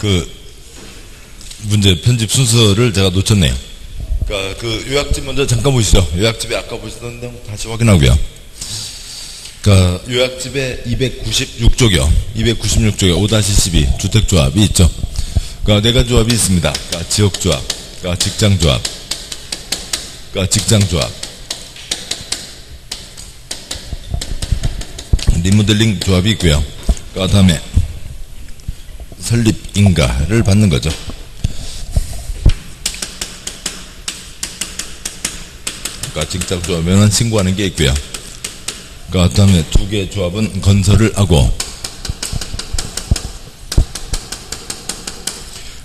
그 문제 편집 순서를 제가 놓쳤네요. 그러니까 그 요약집 먼저 잠깐 보시죠. 요약집에 아까 보시던 내용 다시 확인하고요. 그러니까 요약집에 296쪽이요. 296쪽에 5-12 주택조합이 있죠. 그러니까 네 가지 조합이 있습니다. 그러니까 지역조합, 그러니까 직장조합, 그러니까 직장조합, 리모델링 조합이 있고요. 그 다음에 설립인가를 받는 거죠. 그러니까 직장조합에는 신고하는 게 있고요. 그 다음에 두 개의 조합은 건설을 하고,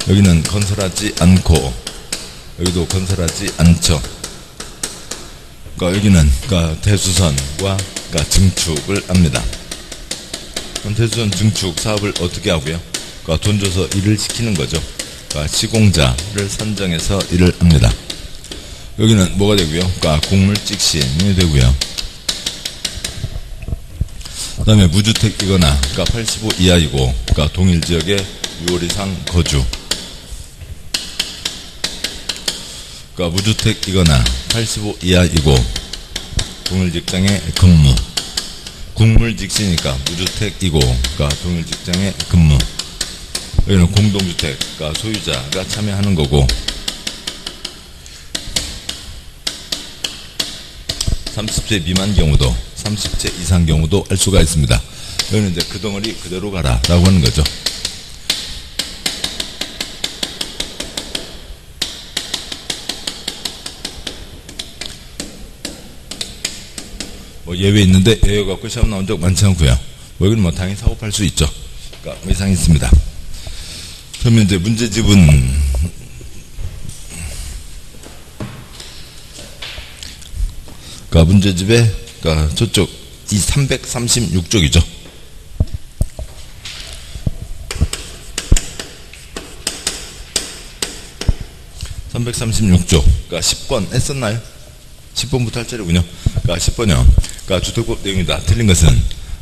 여기는 건설하지 않고, 여기도 건설하지 않죠. 그러니까 여기는 그러니까 대수선과 그러니까 증축을 합니다. 그럼 대수선 증축 사업을 어떻게 하고요? 그러니까 돈 줘서 일을 시키는 거죠. 그러니까 시공자를 선정해서 일을 합니다. 여기는 뭐가 되고요? 그러니까 곡물 찍신이 되고요. 그 다음에 무주택이거나 그러니까 85 이하이고, 그러니까 동일 지역의 6월 이상 거주, 그러니까 무주택이거나 85 이하이고 동일 직장에 근무, 국물 직시니까 무주택이고 그러니까 동일 직장에 근무. 여기는 공동주택, 그러니까 소유자가 참여하는 거고, 30세 미만 경우도 30세 이상 경우도 할 수가 있습니다. 여기는 이제 그 덩어리 그대로 가라 라고 하는 거죠. 뭐 예외 있는데 예외 갖고 시험 나온 적 많지 않고요. 뭐 여기는 뭐 당연히 사고 팔 수 있죠. 그러니까 뭐 이상이 있습니다. 그러면 이제 문제집은 그러니까 문제집에 그러니까 저쪽 이 336쪽이죠. 그러니까 10권 했었나요? 10번부터 할 차례군요. 그러니까 10번이요. 그러니까 주택법 내용이다. 틀린 것은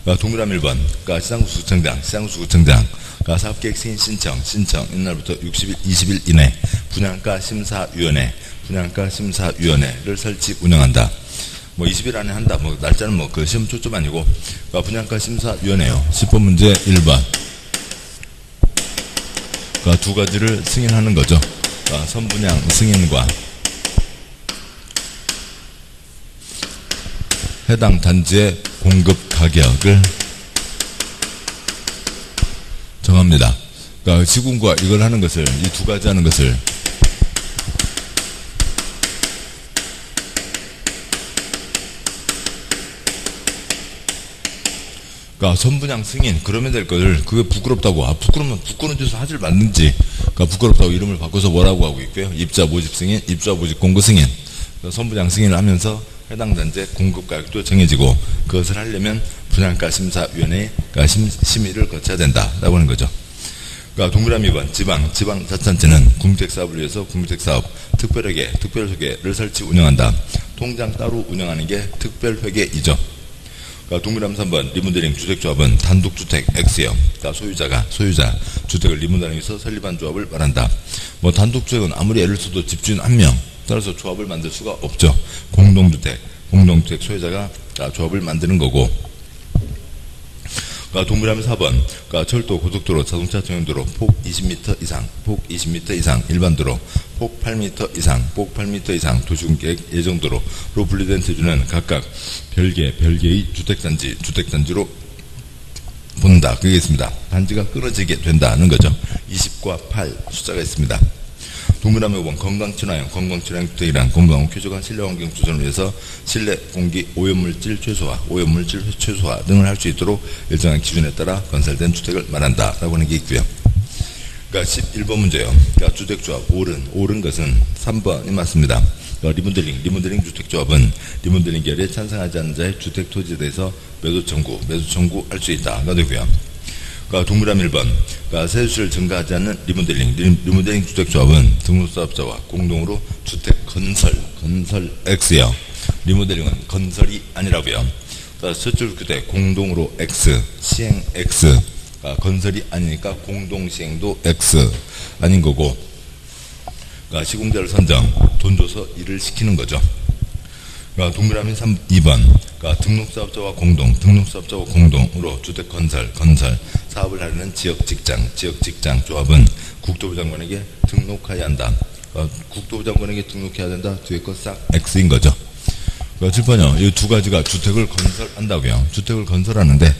그러니까 동그라미 1번. 그러니까 시장구수구청장. 그러니까 사업계획 승인 신청 이날부터 60일, 20일 이내 분양가 심사위원회를 설치 운영한다. 뭐 20일 안에 한다. 뭐 날짜는 뭐 그 시험 초점 아니고, 그러니까 분양가 심사위원회요. 10번 문제 1번. 그러니까 두 가지를 승인하는 거죠. 그러니까 선분양 승인과 해당 단지의 공급 가격을 정합니다. 그러니까 시군과 이걸 하는 것을, 이 두 가지 하는 것을 그러니까 선분양 승인, 그러면 될 것을, 그게 부끄럽다고, 부끄러우면 부끄러운 짓을 하질 말든지, 그러니까 부끄럽다고 이름을 바꿔서 뭐라고 하고 있고요. 입주자 모집 승인, 입주자 모집 공고 승인. 그러니까 선분양 승인을 하면서 해당 단지의 공급 가격도 정해지고, 그것을 하려면 분양가 심사위원회의 심의를 거쳐야 된다라고 하는 거죠. 그러니까 동그라미 2번, 지방자치단체는 국민택사업을 위해서 국민택사업, 특별회계를 설치 운영한다. 통장 따로 운영하는 게 특별회계이죠. 그러니까 동그라미 3번, 리모델링 주택조합은 단독주택 X형, 그러니까 소유자 주택을 리모델링해서 설립한 조합을 말한다. 뭐 단독주택은 아무리 애를 써도 집주인 1명, 따라서 조합을 만들 수가 없죠. 공동주택 소유자가 조합을 만드는 거고. 그러니까 동그라미 4번, 그러니까 철도, 고속도로, 자동차 전용도로 폭 20m 이상 일반도로, 폭 8m 이상 도시공계획 예정도로로 분리된 토지는 각각 별개의 주택단지로 본다. 그게 있습니다. 단지가 끊어지게 된다는 거죠. 20과 8 숫자가 있습니다. 동그라미 5번, 건강친화형 주택이란 건강하고 쾌적한 실내환경 조성을 위해서 실내 공기 오염물질 최소화 등을 할 수 있도록 일정한 기준에 따라 건설된 주택을 말한다라고 하는 게 있고요. 그러니까 11번 문제요. 그러니까 주택조합 옳은 것은 3번이 맞습니다. 그러니까 리모델링 주택조합은 리모델링 계열에 찬성하지 않는 자의 주택 토지에 대해서 매도 청구할 수 있다가 되고요. 그러니까 동그라미 1번, 그러니까 세수를 증가하지 않는 리모델링 주택조합은 등록사업자와 공동으로 주택 건설 X요. 리모델링은 건설이 아니라고요. 서출규택 공동으로 X, 시행 X, 그러니까 건설이 아니니까 공동시행도 X 아닌 거고, 그러니까 시공자를 선정, 돈 줘서 일을 시키는 거죠. 그러니까 동그라미 2번, 그러니까 등록사업자와 공동으로 주택 건설 사업을 하려는 지역직장 조합은 국토부 장관에게 등록해야 한다. 그러니까 국토부 장관에게 등록해야 된다. 뒤에 거 싹 X인 거죠. 그러니까 7번요. 이 두 가지가 주택을 건설한다고요. 주택을 건설하는데,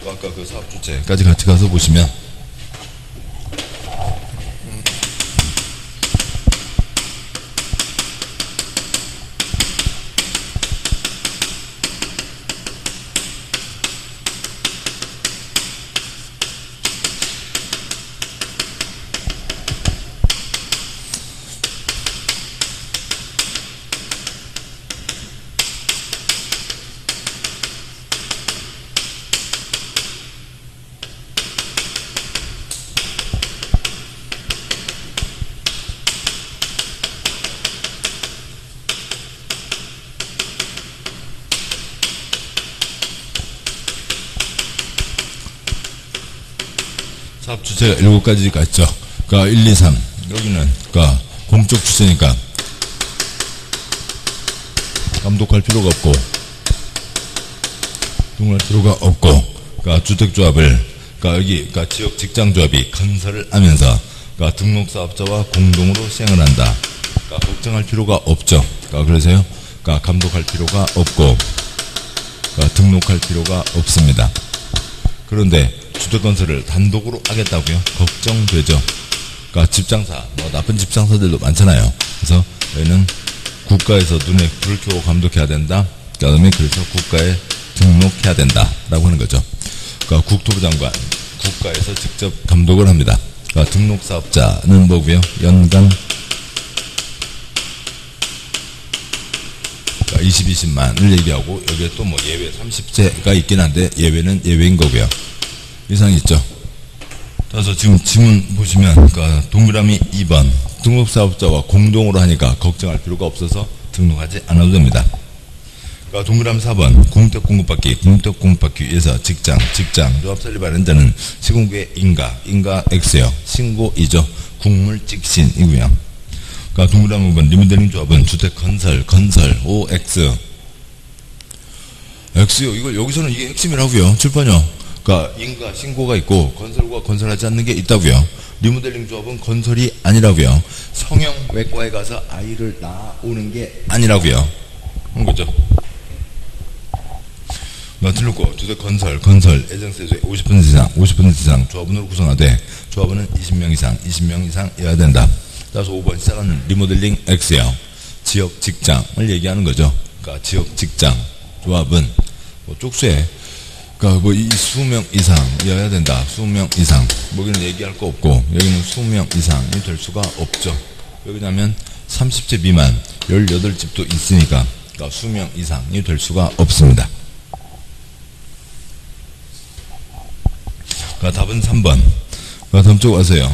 아까 그 사업 주체까지 같이 가서 보시면, 사업 주체가 7가지가 있죠. 그러니까 1, 2, 3. 여기는, 그러니까 공적 주체니까 감독할 필요가 없고, 등록할 필요가 없고, 그러니까 주택조합을, 그러니까 여기, 그러니까 지역 직장조합이 건설을 하면서, 그러니까 등록사업자와 공동으로 시행을 한다. 그러니까 걱정할 필요가 없죠. 그러니까 그래서요, 그러니까 감독할 필요가 없고, 그러니까 등록할 필요가 없습니다. 그런데 주택건설을 단독으로 하겠다고요? 걱정되죠. 그러니까 집장사, 나쁜 집장사들도 많잖아요. 그래서 저희는 국가에서 눈에 불을 켜고 감독해야 된다. 그 다음에 그래서 국가에 등록해야 된다. 라고 하는 거죠. 그러니까 국토부 장관, 국가에서 직접 감독을 합니다. 그러니까 등록사업자는 뭐고요? 연간 20만을 얘기하고, 여기에 또 뭐 예외 30세가 있긴 한데, 예외는 예외인 거고요. 이상 있죠. 따라서 지금 지문 보시면, 그러니까 동그라미 2번, 등록사업자와 공동으로 하니까 걱정할 필요가 없어서 등록하지 않아도 됩니다. 그러니까 동그라미 4번, 공적 공급받기 위해서 직장, 조합 설립하는 자는 시공구의 인가 X요. 신고 2죠. 국물직신이고요. 그러니까 동그라미 5번, 리모델링 조합은 주택 건설, OX. X요. 이걸 여기서는 이게 핵심이라고요. 7번요. 그러니까 인가, 신고가 있고 건설과 건설하지 않는 게 있다고요. 리모델링 조합은 건설이 아니라고요. 성형 외과에 가서 아이를 낳아오는 게 아니라고요. 그런 거죠. 틀렸고, 주택 건설 예정세수의 50% 이상 조합원으로 구성하되 조합원은 20명 이상이어야 된다. 따라서 5번 시작하는 리모델링 X요. 지역 직장을 얘기하는 거죠. 그러니까 지역 직장 조합은 뭐 쪽수에, 그러니까 뭐 이 수명 이상이어야 된다. 수명 이상. 여기는 얘기할 거 없고, 여기는 수명 이상이 될 수가 없죠. 왜냐면 30채 미만 18집도 있으니까, 그러니까 수명 이상이 될 수가 없습니다. 그러니까 답은 3번. 그러니까 다음 쪽 와서요.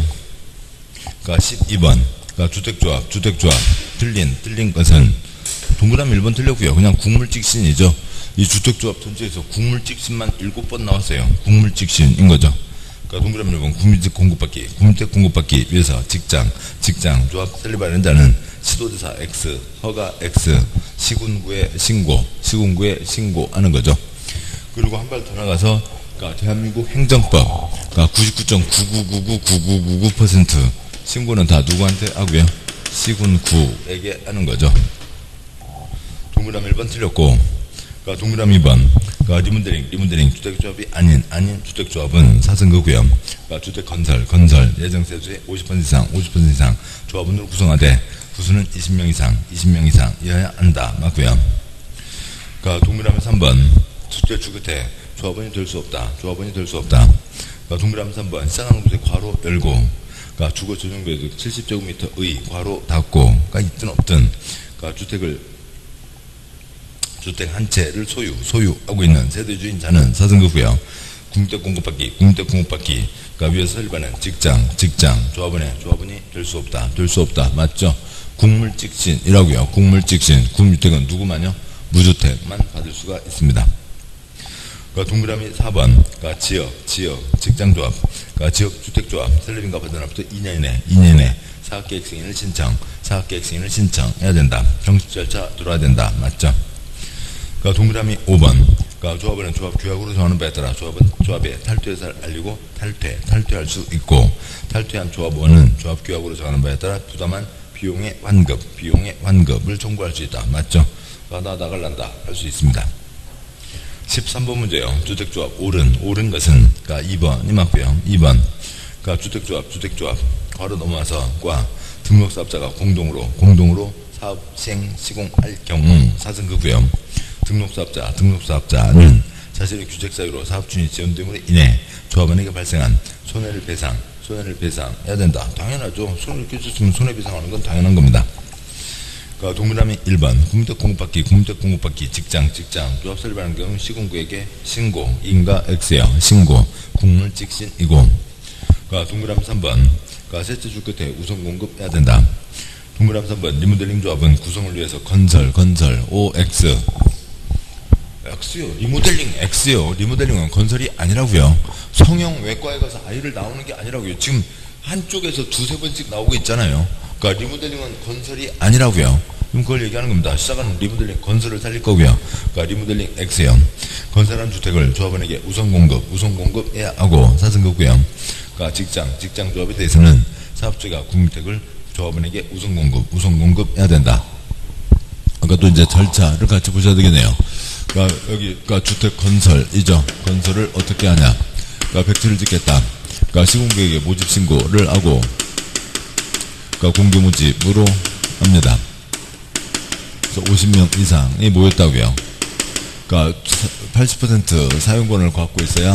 그러니까 12번. 그러니까 주택조합. 틀린 것은 동그라미 1번 틀렸고요. 그냥 국물직신이죠. 이 주택조합 전체에서 국물직신만 7번 나왔어요. 국물직신인 거죠. 그러니까 동그라미 1번, 국민주택 공급받기 위해서 직장, 조합 설립하는 자는 시도지사 X, 허가 X, 시군구에 신고하는 거죠. 그리고 한 발 더 나가서, 그러니까 대한민국 행정법, 그러니까 99.9999999% 신고는 다 누구한테 하고요? 시군구에게 하는 거죠. 동그라미 1번 틀렸고, 그러니까 동그라미 2번, 그러니까 리모델링 주택조합이 아닌 주택조합은 사선거고요. 그러니까 주택 건설 예정세수의 50% 이상 조합원으로 구성하되 부수는 20명 이상이어야 한다. 맞고요. 그러니까 동그라미 3번, 주택주 끝에 조합원이 될 수 없다. 그러니까 동그라미 3번, 시작하는 곳에 괄호 열고, 그러니까 주거 조정구역의 70제곱미터의 괄호 닫고, 그러니까 있든 없든, 그러니까 주택 한 채를 소유하고 있는 세대주인자는 사선거고요. 국민주택 공급받기, 그러니까 위에서 설립하는 직장, 조합원이 될 수 없다. 맞죠? 국물직신이라고요. 국물직신, 국민주택은 누구만요? 무주택만 받을 수가 있습니다. 동그라미 4번, 지역, 직장조합, 지역주택조합, 설립인가 받으나부터 2년 이내 사업계획 승인을 신청해야 된다. 정식 절차 들어와야 된다. 맞죠? 동그라미 5번, 조합원은 조합 규약으로 정하는 바에 따라 조합은 조합의 탈퇴 의사를 알리고 탈퇴할 수 있고, 탈퇴한 조합원은 조합 규약으로 정하는 바에 따라 부담한 비용의 환급을 청구할 수 있다. 맞죠? 나 나갈란다 할 수 있습니다. 13번 문제요. 주택조합 옳은 것은 2번이 맞고요. 2번 주택조합 괄호 넘어와서 등록사업자가 공동으로 사업 시공할 경우 사승급고요. 등록사업자는 자신의 규책 사유로 사업 추진이 지연됨으로 인해 조합원에게 발생한 손해를 배상해야 된다. 당연하죠. 손해를 끼쳤으면 손해배상하는 건 당연한 겁니다. 동그라미 1번 국민택 공급받기 직장 조합 설립하는 경우 시공구에게 신고 인가 X예요. 신고 국물 직신이고. 동그라미 3번 세트 줄 끝에 우선 공급해야 된다. 동그라미 3번 리모델링 조합은 구성을 위해서 건설 OX X요. 리모델링 X요. 리모델링은 건설이 아니라고요. 성형 외과에 가서 아이를 나오는 게 아니라고요. 지금 한쪽에서 두세 번씩 나오고 있잖아요. 리모델링은 건설이 아니라고요. 그럼 그걸 얘기하는 겁니다. 시작은 리모델링 건설을 살릴 거고요. 리모델링 X요. 건설한 주택을 조합원에게 우선 공급해야 하고 사승급고요. 직장 조합에 대해서는 사업주가 국민택을 조합원에게 우선 공급해야 된다. 또 이제 절차를 같이 보셔야 되겠네요. 여기 주택 건설이죠. 건설을 어떻게 하냐? 백지를 짓겠다. 시공구에게 모집 신고를 하고 공개 모집으로 합니다. 그래서 50명 이상이 모였다고요. 80% 사용권을 갖고 있어야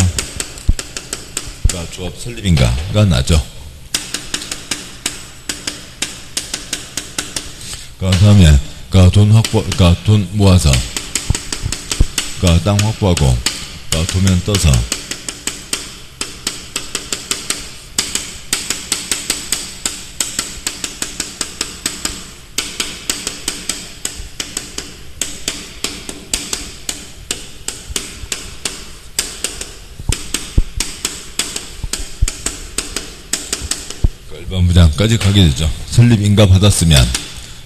조합 설립인가가 나죠. 다음에 돈 모아서 땅 확보하고 도면 떠서 일반부장까지 가게 되죠. 설립인가 받았으면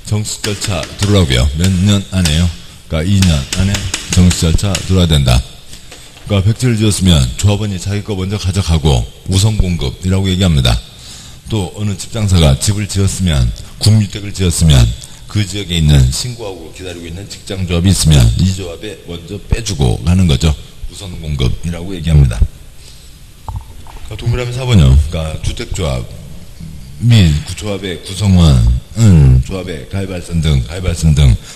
정식 절차 들어오고요. 몇 년 안에요? 2년 안에 정식 절차 들어와야 된다. 백지를 지었으면 조합원이 자기 거 먼저 가져가고 우선 공급이라고 얘기합니다. 또 어느 집장사가 집을 지었으면 국민주택을 지었으면 그 지역에 있는 신고하고 기다리고 있는 직장조합이 있으면 이 조합에 먼저 빼주고 가는 거죠. 우선 공급이라고 얘기합니다. 동그라미 4번요. 주택조합 및 조합의 구성원, 조합의 가입할선 등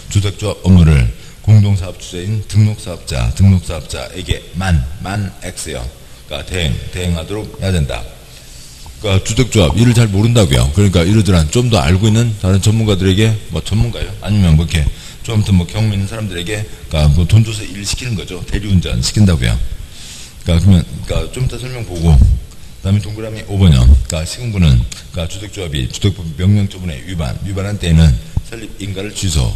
주택조합 업무를 공동사업 주체인 등록사업자에게 만 X요. 대행하도록 해야 된다. 주택조합 일을 잘 모른다고요. 그러니까 이러저런 좀 더 알고 있는 다른 전문가들에게 전문가요? 아니면 이렇게 좀 더 경험 있는 사람들에게 돈 줘서 일 시키는 거죠. 대리운전 시킨다고요. 그러면 좀 이따 설명 보고. 다음에 동그라미 5번이요. 시군구는 주택조합이 주택법 명령조문에 위반한 때에는 설립 인가를 취소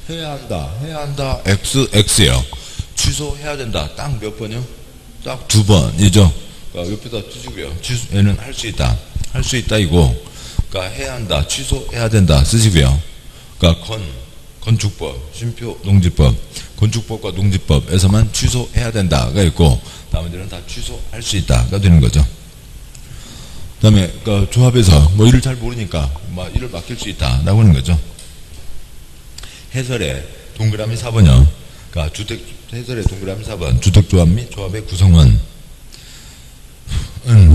해야 한다 X요. 취소해야 된다. 딱 몇 번이요? 딱 2번이죠. 옆에다 쓰시고요. 취소에는 할 수 있다 이고 해야 한다 취소해야 된다 쓰시고요. 건축법 쉼표 농지법 건축법과 농지법에서만 취소해야 된다가 있고 나머지는 다 취소할 수 있다가 되는 거죠. 그 다음에 조합에서 일을 잘 모르니까 일을 맡길 수 있다라고 하는 거죠. 해설의 동그라미 4번이요. 해설의 동그라미 4번 주택조합 및 조합의 구성원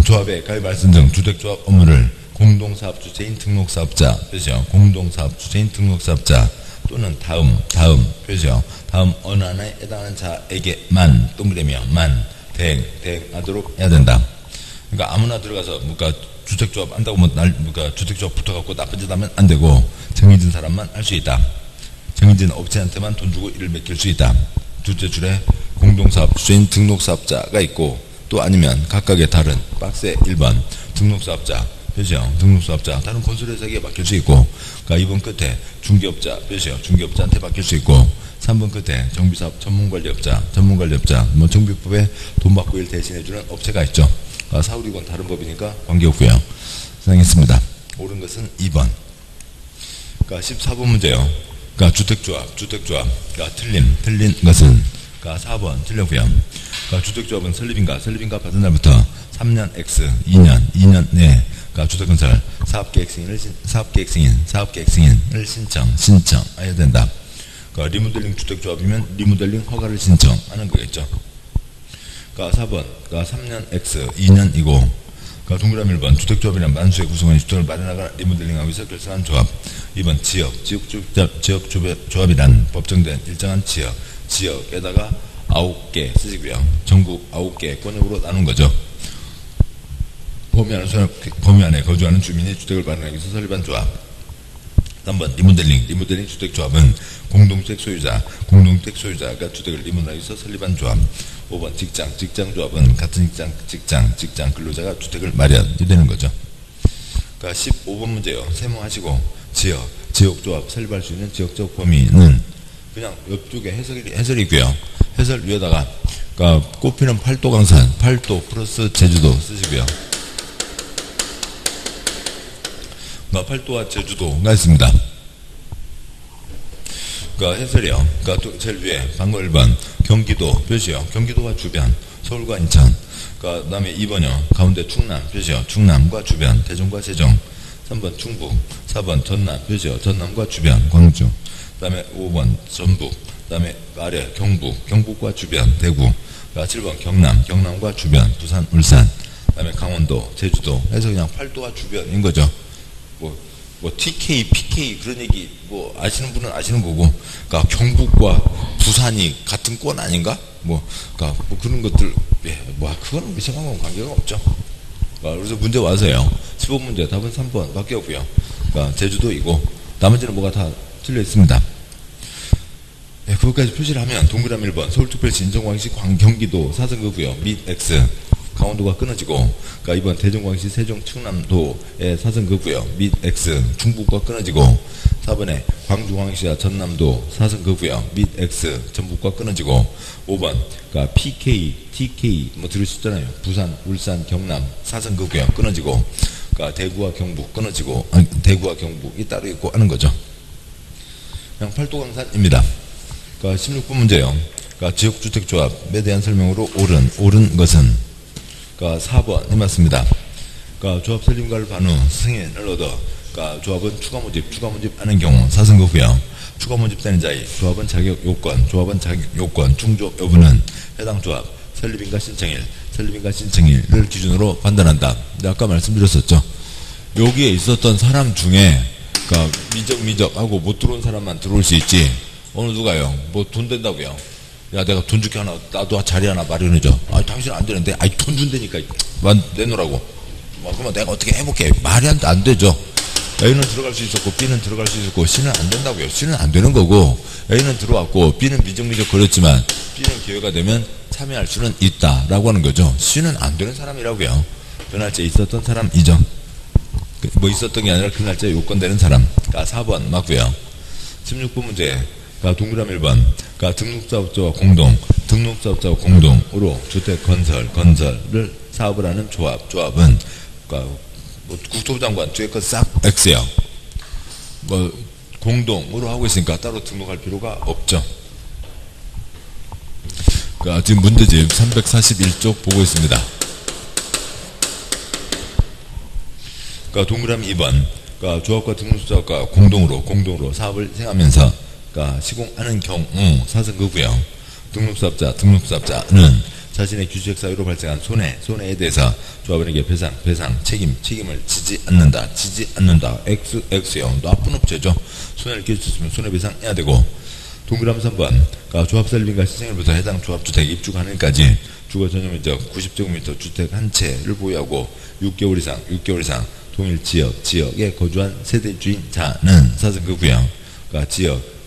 조합에 가입할선 등 주택조합 업무를 공동사업 주체인 등록사업자 표시요. 공동사업 주체인 등록사업자 또는 다음 표시요. 다음 어느 하나에 해당하는 자에게만 동그라미요. 대행하도록 해야 된다. 그러니까 아무나 들어가서 주택조합 한다고 주택조합 붙어갖고 나쁜 짓 하면 안 되고 정해진 사람만 할 수 있다. 정해진 업체한테만 돈 주고 일을 맡길 수 있다. 둘째 줄에 공동사업 주체인 등록사업자가 있고 또 아니면 각각의 다른 박스의 1번 등록사업자 표시요. 등록사업자 다른 건설회사에게 맡길 수 있고 2번 끝에 중개업자 표시요. 중개업자한테 맡길 수 있고 3번 끝에 정비사업 전문관리업자, 뭐 정비법에 돈 받고 일 대신해주는 업체가 있죠. 사후리고는 다른 법이니까 관계없고요. 생각했습니다. 옳은 것은 2번. 14번 문제요. 주택조합. 틀린 것은 4번 틀렸고요. 주택조합은 설립인가 받은 날부터 3년 X, 2년 내 주택건설 사업계획승인을 신청해야 된다. 리모델링 주택조합이면 리모델링 허가를 신청하는 거겠죠. 4번 3년 X, 2년이고 동그라미 1번 주택조합이란 만수의 구성원이 주택을 마련하거나 리모델링하기 위해서 결성한 조합. 2번 지역조합이란 법정된 일정한 지역에다가 9개 쓰시고요. 전국 9개 권역으로 나눈 거죠. 범위 안에 거주하는 주민이 주택을 마련하기 위해서 설립한 조합. 3번 리모델링 주택조합은 공동주택 소유자가 주택을 리모델링하기 위해서 설립한 조합. 5번 직장조합은 같은 직장 근로자가 주택을 마련이 되는 거죠. 15번 문제요. 세모하시고 지역조합 설립할 수 있는 지역적 범위는 그냥 옆쪽에 해설이 있고요. 해설 위에다가 꽃피는 팔도 강산, 팔도 플러스 제주도 쓰시고요. 팔도와 제주도가 있습니다. 해설이요. 제일 위에 방금 1번 경기도 표시요. 경기도와 주변, 서울과 인천. 그 다음에 2번이요. 가운데 충남 표시요. 충남과 주변, 대전과 세종. 3번 충북, 4번 전남 표시요. 전남과 주변, 광주. 그 다음에 5번 전북, 그 다음에 아래 경북과 주변, 대구. 7번 경남과 주변, 부산, 울산. 그 다음에 강원도, 제주도. 해서 그냥 팔도와 주변인 거죠. 뭐 TK, PK 그런 얘기 뭐 아시는 분은 아시는 거고, 경북과 부산이 같은 권 아닌가? 뭐 그런 것들, 그거는 생각하고는 관계가 없죠. 그래서 문제 와서요. 15번 문제 답은 3번 밖에 없고요. 제주도이고 나머지는 뭐가 다 틀려 있습니다. 그것까지 표시를 하면 동그라미 1번 서울특별시 인천광역시 경기도 사선거구요 및 X 강원도가 끊어지고, 2번 대전광역시 세종 충남도의 사선거구요 및 X 충북과 끊어지고, 4번에 광주광역시와 전남도 사선거구요 및 X 전북과 끊어지고, 5번 PK, TK 뭐 들으셨잖아요. 부산, 울산, 경남 사선거구요 끊어지고, 대구와 경북 끊어지고, 대구와 경북이 따로 있고 하는 거죠. 그냥 팔도강산입니다. 16번 문제요. 지역주택조합에 대한 설명으로 옳은 것은 4번이 맞습니다. 조합 설립가를 반 후 승인을 얻어 조합은 추가 모집하는 경우 사선거구요. 추가 모집되는 자의 조합은 자격 요건 충족 여부는 해당 조합 설립인가 신청일을 기준으로 판단한다. 아까 말씀드렸었죠. 여기에 있었던 사람 중에 미적하고 못 들어온 사람만 들어올 수 있지, 어느 누가요 뭐 돈 된다고요, 야 내가 돈 줄게 하나, 나도 자리 하나 마련해줘. 당신 안 되는데, 돈 준다니까 내놓으라고. 그러면 내가 어떻게 해볼게. 말이 안 되죠. A는 들어갈 수 있었고 B는 들어갈 수 있었고 C는 안 된다고요. C는 안 되는 거고, A는 들어왔고 B는 미적 거렸지만 B는 기회가 되면 참여할 수는 있다라고 하는 거죠. C는 안 되는 사람이라고요. 그 날짜에 있었던 사람이죠. 뭐 있었던 게 아니라 그 날짜에 요건되는 사람. 4번 맞고요. 16번 문제 동그라미 1번 등록사업자와 공동으로 주택 건설을 사업을 하는 조합은 국토부 장관 뒤에 거 싹 X요. 공동으로 하고 있으니까 따로 등록할 필요가 없죠. 지금 문제집 341쪽 보고 있습니다. 동그라미 2번 조합과 등록사업과 공동으로 사업을 행하면서 시공하는 경우 사선거구요. 등록사업자는 자신의 규제적 사유로 발생한 손해에 대해서 조합원에게 배상 책임을 지지 않는다. X요. 나쁜 업체죠. 손해를 끼쳤으면 손해배상해야 되고, 동그라미 3번 조합 설립인가 신청일부터 해당 조합주택 입주 가능까지 주거 전용면적 90제곱미터 주택 한 채를 보유하고 6개월 이상 동일 지역에 거주한 세대주인자는 사선거구요.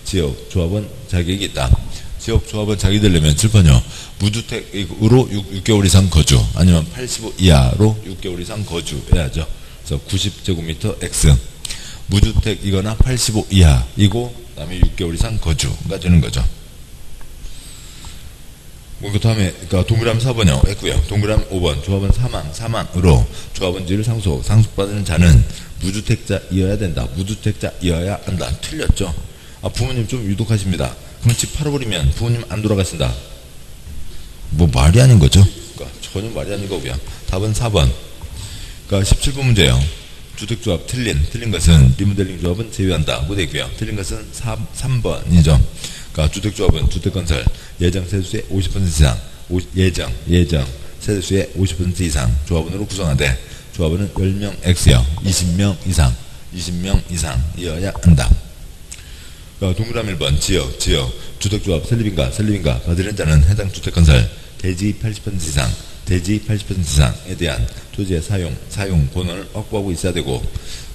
지역 조합원 자격이 있다. 지역 조합원 자격이 되려면 7번요. 무주택으로 6개월 이상 거주, 아니면 85 이하로 6개월 이상 거주해야죠. 그래서 90제곱미터 X. 무주택이거나 85 이하이고, 그 다음에 6개월 이상 거주가 되는 거죠. 그 다음에, 그러니까 동그라미 4번이요. 했고요. 동그라미 5번. 조합은 사망으로 조합원지를 상속받는 자는 무주택자이어야 된다. 무주택자이어야 한다. 틀렸죠? 부모님 좀 유독하십니다. 그럼 집 팔아버리면 부모님 안 돌아가신다. 뭐 말이 아닌 거죠? 그러니까 전혀 말이 아닌 거고요. 답은 4번. 그러니까 17번 문제예요. 주택조합 틀린 것은 리모델링 조합은 제외한다. 못 되고요. 틀린 것은 3번이죠. 그러니까 주택조합은 주택건설 예정 세대수의 50% 이상 예정 세대수의 50% 이상 조합원으로 구성하되 조합원은 10명 X요. 20명 이상이어야 한다. 그러니까 동그라미 1번 지역 주택조합 설립인가 받으려는 자는 해당 주택건설 대지 80% 이상에 대한 토지의 사용 권한을 확보하고 있어야 되고,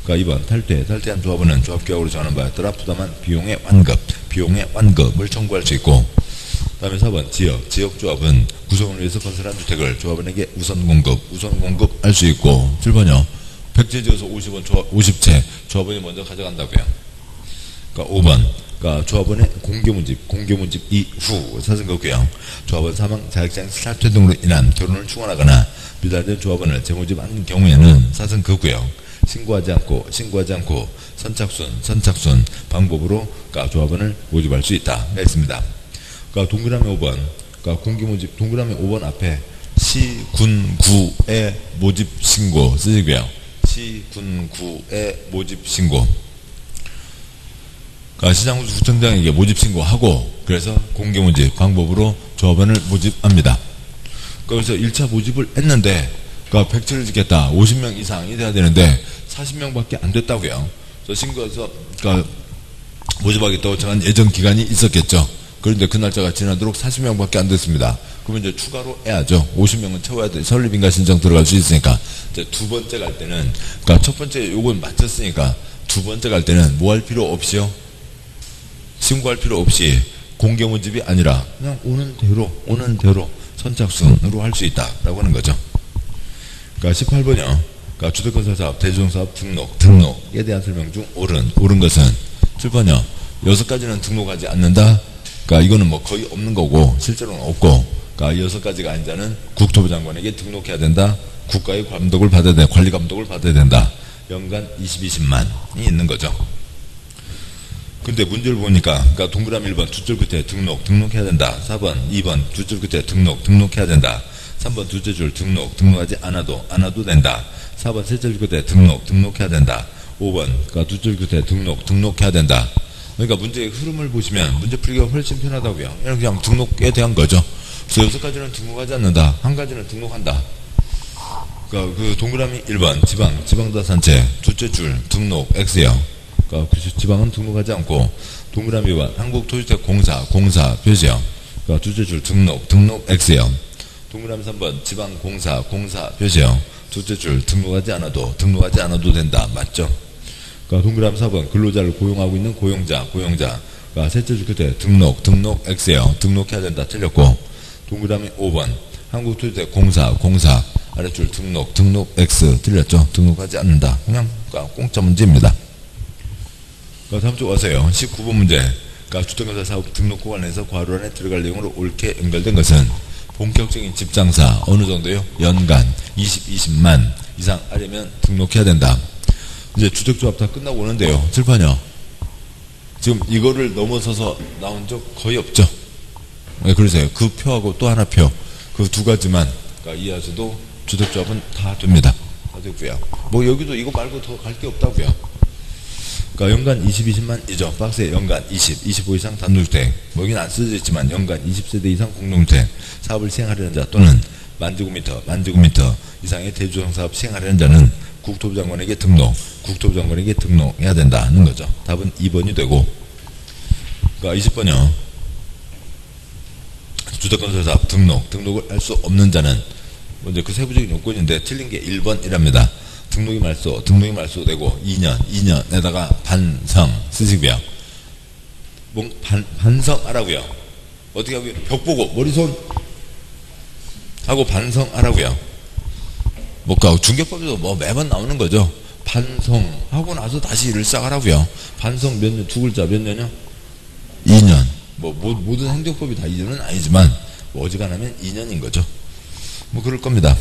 그러니까 2번 탈퇴한 조합원은 조합계약으로 정하는 바에 따라 부담한 비용의 완급을 청구할 수 있고, 그 다음에 4번 지역조합은 구성을 위해서 건설한 주택을 조합원에게 우선 공급할 수 있고, 7번이요. 백제 지어서 50채 조합원이 먼저 가져간다고요. 그러니까 5번 그러니까 조합원의 공개문집 이후 사승거고요. 조합원 사망, 자격장 사퇴 등으로 인한 결혼을 충원하거나 미달된 조합원을 재모집 한 경우에는 사승거고요. 신고하지 않고 선착순 방법으로 그러니까 조합원을 모집할 수 있다. 했습니다. 그러니까 동그라미 5번 그러니까 공개문집 동그라미 5번 앞에 시군구의 모집 신고 쓰시고요. 시군구의 모집 신고. 그러니까 시장구청장에게 모집 신고하고 그래서 공개모집 방법으로 조합원을 모집합니다. 그래서 1차 모집을 했는데 그러니까 100채를 짓겠다. 50명 이상이 돼야 되는데 40명밖에 안 됐다고요. 그래서 신고해서 그러니까 모집하겠다고 정한 예정 기간이 있었겠죠. 그런데 그 날짜가 지나도록 40명밖에 안 됐습니다. 그러면 이제 추가로 해야죠. 50명은 채워야 돼. 설립인가 신청 들어갈 수 있으니까. 이제 두 번째 갈 때는 그러니까 첫 번째 요건 맞췄으니까 두 번째 갈 때는 뭐 할 필요 없이요. 신고할 필요 없이 공개모집이 아니라 그냥 오는 대로 선착순으로 할 수 있다라고 하는 거죠. 그러니까 18번이요. 그러니까 주택건설사업, 대주정사업 등록에 대한 설명 중 옳은 것은 7번이요. 6가지는 등록하지 않는다. 그러니까 이거는 뭐 거의 없는 거고 실제로는 없고, 그러니까 6가지가 아닌 자는 국토부 장관에게 등록해야 된다. 국가의 감독을 받아야 된다. 관리 감독을 받아야 된다. 연간 20만이 있는 거죠. 근데 문제를 보니까 그러니까 동그라미 1번 두 줄 끝에 등록해야 된다. 4번 2번 두 줄 끝에 등록해야 된다. 3번 둘째 줄 등록하지 않아도 된다. 4번 셋째 줄 끝에 등록해야 된다. 5번 그러니까 두 줄 끝에 등록해야 된다. 그러니까 문제의 흐름을 보시면 문제 풀기가 훨씬 편하다고요. 그냥 등록에 대한 거죠. 그래서 6가지는 등록하지 않는다. 한 가지는 등록한다. 그러니까 그 동그라미 1번 지방자산체 둘째 줄 등록 X요. 그러니까 지방은 등록하지 않고, 동그라미 2번 한국토지택공사 표시요. 그러니까 둘째 줄 등록 X요. 동그라미 3번 지방공사 표시요. 둘째 줄 등록하지 않아도 된다. 맞죠? 그러니까 동그라미 4번 근로자를 고용하고 있는 고용자. 그러니까 셋째 줄 끝에 등록 X요. 등록해야 된다. 틀렸고, 동그라미 5번 한국토지택공사 아래줄 등록 X 틀렸죠? 등록하지 않는다. 그냥 공짜 문제입니다. 다음 쪽 와서요. 19번 문제. 그러니까 주택건설 사업 등록과 관련해서 괄호 안에 들어갈 내용으로 옳게 연결된 것은 본격적인 집장사 어느 정도요? 연간 20만 이상 하려면 등록해야 된다. 이제 주택조합 다 끝나고 오는데요. 칠판이요. 지금 이거를 넘어서서 나온 적 거의 없죠. 네, 그러세요. 그 표하고 또 하나 표. 그 두 가지만 그러니까 이해하셔도 주택조합은 다 됩니다. 다 되고요. 뭐 여기도 이거 말고 더 갈 게 없다고요. 그러니까 연간 20만이죠. 박스에 연간 25 이상 단독주택. 뭐 여기는 안 쓰여져 있지만 연간 20세대 이상 공동주택 사업을 시행하려는 자 또는 만제곱미터 이상의 대주정사업 시행하려는 자는 국토부 장관에게 등록해야 된다는 거죠. 답은 2번이 되고, 그러니까 20번이요. 주택건설 사업 등록을 할 수 없는 자는 먼저 그 세부적인 요건인데 틀린 게 1번이랍니다. 등록이 말소되고 2년에다가 반성 쓰시고요. 반성하라고요. 어떻게 하고요? 벽 보고 머리손 하고 반성하라고요. 뭐까 중개법에도 뭐 매번 나오는 거죠. 반성하고 나서 다시 일을 시작하라고요. 반성 몇 년, 두 글자 몇 년이요? 2년. 뭐 모든 행정법이 다 2년은 아니지만 어지간하면 2년인 거죠. 뭐 그럴 겁니다.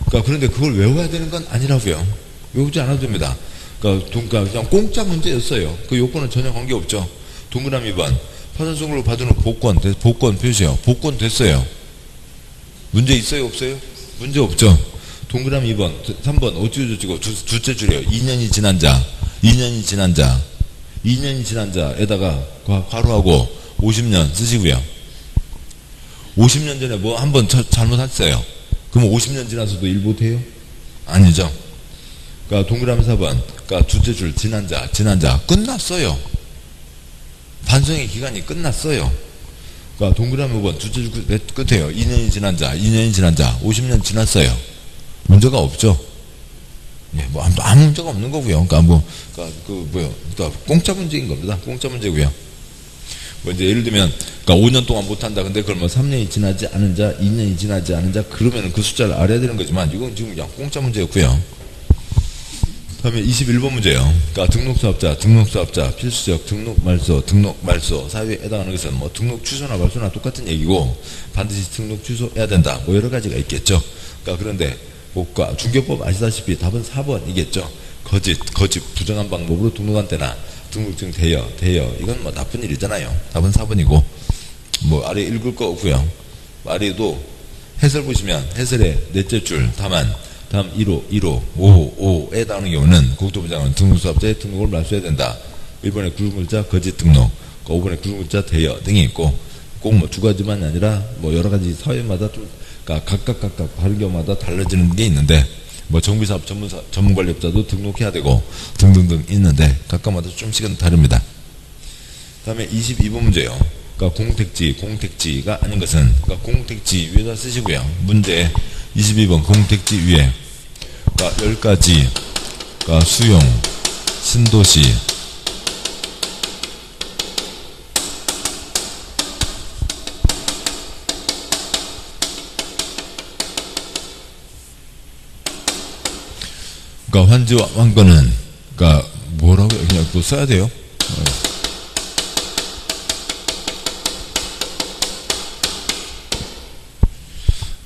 그러니까 그런데 그걸 외워야 되는 건 아니라고요. 외우지 않아도 됩니다. 그러니까 그냥 공짜 문제였어요. 그 요건은 전혀 관계없죠. 동그라미 2번. 파산성으로 받은 복권, 복권 표시요. 복권 됐어요. 문제 있어요? 없어요? 문제 없죠. 동그라미 2번, 3번, 어찌어쩌고 둘째 줄이에요. 2년이 지난 자, 2년이 지난 자, 2년이 지난 자에다가 괄호하고 50년 쓰시고요. 50년 전에 뭐 한번 잘못했어요. 그럼 50년 지나서도 일 못해요? 아니죠. 그러니까 동그라미 4번, 그러니까 둘째 줄 지난 자 끝났어요. 반성의 기간이 끝났어요. 그러니까 동그라미 5번 둘째 줄 끝에요. 2년이 지난 자, 50년 지났어요. 문제가 없죠. 예, 뭐 아무 문제가 없는 거고요. 그러니까 공짜 문제인 겁니다. 공짜 문제고요. 뭐 이제 예를 들면, 그러니까 5년 동안 못한다. 근데 그걸 뭐 3년이 지나지 않은 자, 2년이 지나지 않은 자, 그러면은 그 숫자를 알아야 되는 거지만, 이건 지금 그냥 공짜 문제였고요. 다음에 21번 문제요. 그러니까 등록사업자, 필수적, 등록 사유에 해당하는 것은 뭐 등록 취소나 말소나 똑같은 얘기고, 반드시 등록 취소해야 된다. 뭐 여러 가지가 있겠죠. 그러니까 그런데, 중개법 아시다시피 답은 4번이겠죠. 거짓, 부정한 방법으로 등록한 때나, 등록증 대여, 이건 뭐 나쁜 일이잖아요. 답은 4번이고, 뭐 아래 읽을 거 없고요. 아래도 해설 보시면, 해설의 넷째 줄, 다음 1호, 5호에 해당하는 경우는 국토부 장관은 등록사업자의 등록을 말소해야 된다. 1번에 굵은글자 거짓 등록, 5번에 굵은글자 대여 등이 있고, 꼭 뭐 두 가지만이 아니라 뭐 여러 가지 사회마다 좀 각각 다른 경우마다 달라지는 게 있는데, 뭐 정비사업 전문관리업자도 등록해야 되고 등등등 있는데 각각마다 좀씩은 다릅니다. 다음에 22번 문제요. 그러니까 공택지가 아닌 것은, 그러니까 공택지 위에다 쓰시고요. 문제 22번 공택지 위에, 그러니까 10가지, 그러니까 수용, 신도시, 그러니까 환지와 환권은, 그러니까 뭐라고요? 그냥 또 써야 돼요.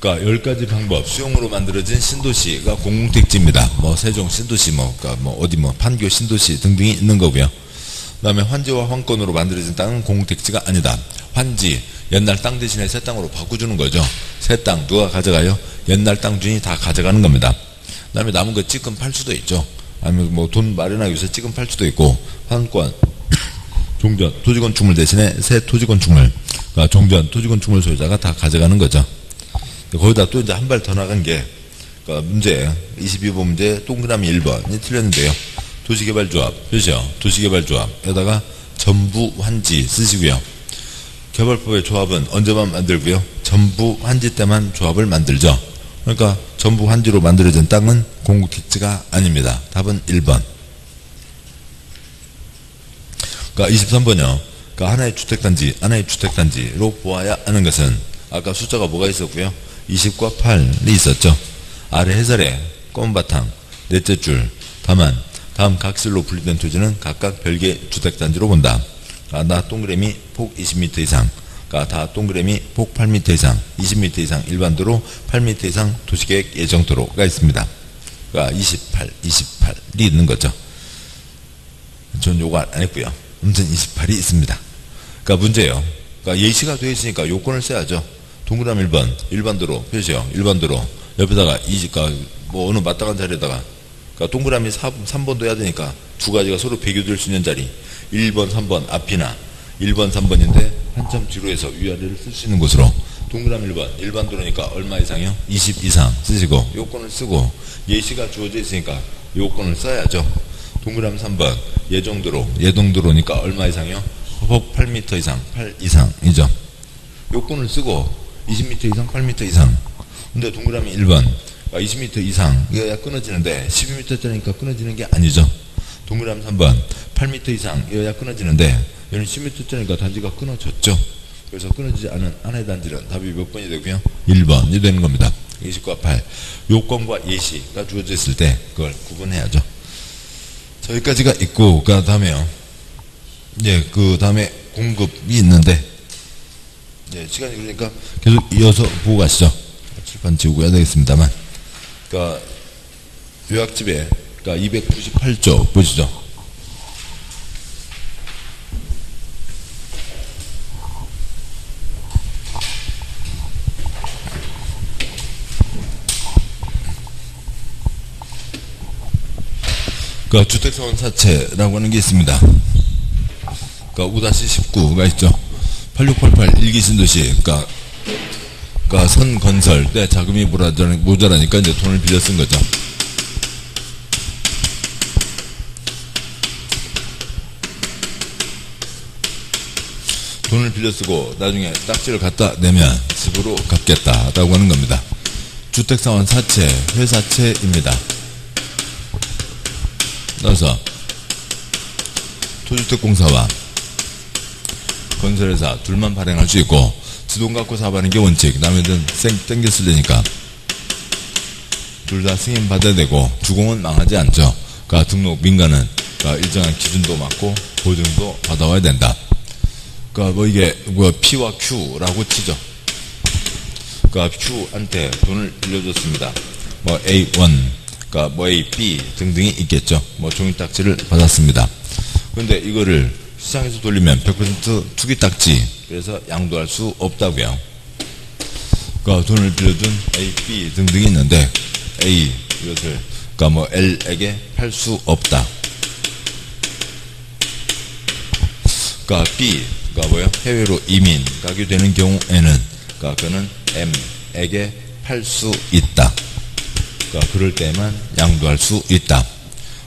그러니까 10가지 방법, 수용으로 만들어진 신도시가 공공택지입니다. 뭐 세종 신도시, 그러니까 어디 판교 신도시 등등이 있는 거고요. 그다음에 환지와 환권으로 만들어진 땅은 공공택지가 아니다. 환지, 옛날 땅 대신에 새 땅으로 바꿔주는 거죠. 새 땅 누가 가져가요? 옛날 땅 주인이 다 가져가는 겁니다. 그 다음에 남은 거 찌끔 팔 수도 있죠. 아니면 뭐 돈 마련하기 위해서 찌끔 팔 수도 있고, 환권, 종전, 토지건축물 대신에 새 토지건축물, 그러니까 종전, 토지건축물 소유자가 다 가져가는 거죠. 거기다 또 이제 한 발 더 나간 게, 그러니까 문제, 22번 문제 동그라미 1번이 틀렸는데요. 도시개발조합, 표시요. 도시개발조합에다가 전부 환지 쓰시고요. 개발법의 조합은 언제만 만들고요. 전부 환지 때만 조합을 만들죠. 그러니까 전부 환지로 만들어진 땅은 공공택지가 아닙니다. 답은 1번. 그러니까 23번이요. 그러니까 하나의 주택단지로 보아야 하는 것은, 아까 숫자가 뭐가 있었고요. 20과 8이 있었죠. 아래 해설에 검은 바탕, 넷째 줄, 다음 각실로 분리된 토지는 각각 별개 주택단지로 본다. 나 동그라미 폭 20m 이상, 다 동그라미 폭 8m 이상, 20m 이상 일반도로, 8m 이상 도시계획 예정도로가 있습니다. 그러니까 28이 있는 거죠. 전 요거 안 했고요. 아무튼 28이 있습니다. 그러니까 문제예요. 그러니까 예시가 되어 있으니까 요건을 써야죠. 동그라미 1번, 일반도로 표시요. 일반도로 옆에다가 뭐 어느 마땅한 자리에다가, 그러니까 동그라미 3번도 해야 되니까 두 가지가 서로 비교될 수 있는 자리, 1번, 3번 앞이나 1번, 3번인데 한참 뒤로 해서 위아래를 쓸 수 있는 곳으로, 동그라미 1번, 일반도로니까 얼마 이상이요? 20 이상 쓰시고, 요건을 쓰고, 예시가 주어져 있으니까 요건을 써야죠. 동그라미 3번, 예정도로니까 얼마 이상이요? 폭 8m 이상, 8 이상이죠. 요건을 쓰고, 20m 이상, 8m 이상. 근데 동그라미 1번, 20m 이상, 이거야 끊어지는데, 12m짜리니까 끊어지는 게 아니죠. 동그라미 3번, 8m 이상, 이거야 끊어지는데, 얘는 10m짜리니까 단지가 끊어졌죠. 그래서 끊어지지 않은 하나의 단지는 답이 몇 번이 되고요? 1번이 되는 겁니다. 20과 8. 요건과 예시가 주어져 있을 때 그걸 구분해야죠. 자, 여기까지가 있고, 그 다음에요. 그 다음에 공급이 있는데, 네, 시간이 그러니까 계속 이어서 보고 가시죠. 칠판 지우고 해야 되겠습니다만. 그러니까 요약집에 그러니까 298조 보시죠. 그러니까 주택사원 사채라고 하는 게 있습니다. 그러니까 5-19가 있죠. 8688 일기 신도시. 그러니까 선 건설 때 자금이 모자라니까 이제 돈을 빌려 쓴 거죠. 돈을 빌려 쓰고 나중에 딱지를 갖다 내면 집으로 갚겠다라고 하는 겁니다. 주택사원 사채, 회사채입니다. 따라서 토주택공사와 건설회사 둘만 발행할 수 있고 지 돈 갖고 사업하는 게 원칙. 남의 돈 땡겨 쓰려니까 둘 다 승인 받아야 되고 주공은 망하지 않죠. 그러니까 등록 민가는 그러니까 일정한 기준도 맞고 보증도 받아와야 된다. 그러니까 뭐 이게 뭐 P와 Q라고 치죠. 그러니까 Q한테 돈을 빌려줬습니다. 뭐 A1, 그러니까 뭐 A, B 등등이 있겠죠. 뭐 종이딱지를 받았습니다. 그런데 이거를 시장에서 돌리면 100% 투기 딱지. 그래서 양도할 수 없다고요. 그러니까 돈을 빌려준 A, B 등등이 있는데 A 이것을 그러니까 뭐 L에게 팔 수 없다. 그러니까 B 그러니까 뭐요? 해외로 이민 가게 되는 경우에는 그러니까 그는 M에게 팔 수 있다. 그러니까 그럴 때만 양도할 수 있다.